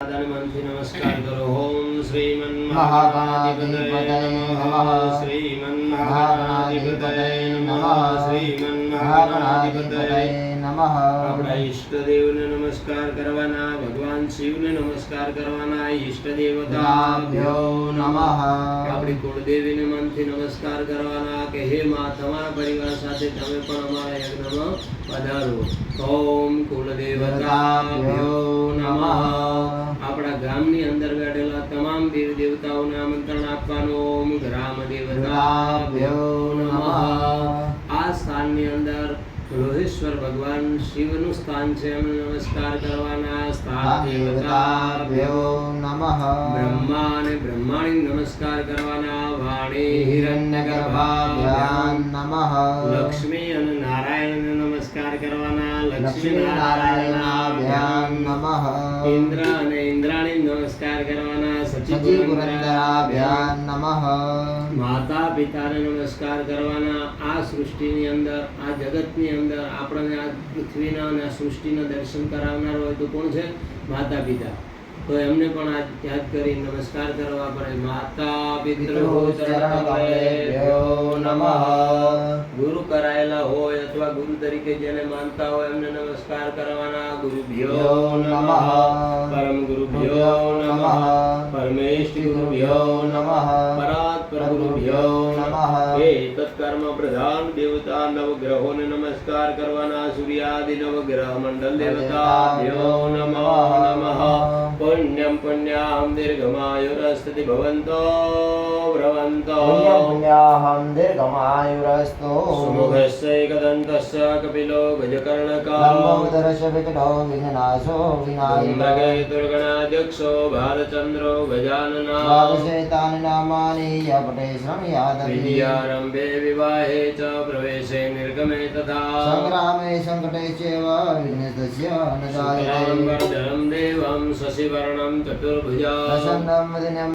દાદાને મનથી નમસ્કાર કરો. ઓમ શ્રીમન્મહાગણાધિપતય નમઃ. શ્રીમન્મહાગણાધિપતય નમઃ. શ્રીમન્મહાગણાધિપતય નમઃ. આપણા ઈષ્ટદેવને નમસ્કાર કરવાના, ભગવાન શિવને નમસ્કાર કરવાના, ઈષ્ટ દેવતાભ્યો નમઃ. આપણી કુળદેવીને મનથી નમસ્કાર કરવાના કે હે માં, તમારા પરિવાર સાથે તમે પણ અમારા યજ્ઞમાં પધારો. ઓમ કુલદેવતાભ્યો નમઃ. આપણા ગામની અંદર બેઠેલા તમામ દેવ દેવતાઓને આમંત્રણ આપવાનું. ઓમ ગ્રામ દેવતાભ્યો નમઃ. આ સ્થાનની અંદર લોહેશ્વર ભગવાન શિવનું સ્થાન છે, એમને નમસ્કાર કરવાના. સ્થાન દેવતાભ્યો નમઃ. બ્રહ્મા અને બ્રહ્માણી નમસ્કાર કરવાના. વાણી હિરણ્યગર્ભાભ્યામ નમઃ. લક્ષ્મી અને નારાયણને નમસ્કાર કરવાના. લક્ષ્મી નારાયણાભ્યામ નમઃ. ઇન્દ્ર અને ઇન્દ્રાણી નમસ્કાર કરવાના. સચિપુરંદરાભ્યામ નમઃ. માતા પિતાને નમસ્કાર કરવાના. આ સૃષ્ટિની અંદર, આ જગતની અંદર આપણને આ પૃથ્વીના અને આ સૃષ્ટિના દર્શન કરાવનાર હોય તો કોણ છે? માતા પિતા. તો એમને પણ આજ યાદ કરી નમસ્કાર કરવા પડે. માતા પિતૃ ચરણકમલેભ્યો નમઃ. ગુરુ કરાયેલા હોય અથવા ગુરુ તરીકે જેને માનતા હોય એમને નમસ્કાર કરવાના. ગુરુભ્યો નમઃ. પરમ ગુરુભ્યો નમઃ. પરમેષ્ઠ ગુરુભ્યો નમઃ. પરાત્પર ગુરુભ્યો નમઃ. હે તત્કર્મ પ્રધાન દેવતા નવગ્રહોને નમસ્કાર કરવાના. સૂર્યાદિ નવગ્રહ મંડળ દેવતાભ્યો નમઃ. પુણ્યમ પુણ્યાહમ દીર્ઘમાયુરસ્તિ ભવન્તો ભ્રવન્તો. પુણ્યાહમ દીર્ઘમાયુરસ્તો. સુમુખસ્યૈકદन्तस्य કપિલો ગજકર્ણકः. લંબોદરસ્ય વિકટો વિઘ્નાશો વિનાયકः. મૃગે દુર્ગણાધ્યક્ષો ભાલચંદ્રો ગજાનનઃ. દ્વાદશેતાનિ નામાનિ યપટે શ્રણ્યાદપि. વિદ્યારંભે વિવાહે ચ પ્રવેશે નિર્ગમે તથા. સંગ્રામે સંકટે ચૈવ વિઘ્નેશસ્ય ન જાયતે. દેવમ શશિવર્ણમ ચતુર્ભુજા. પ્રસન્നം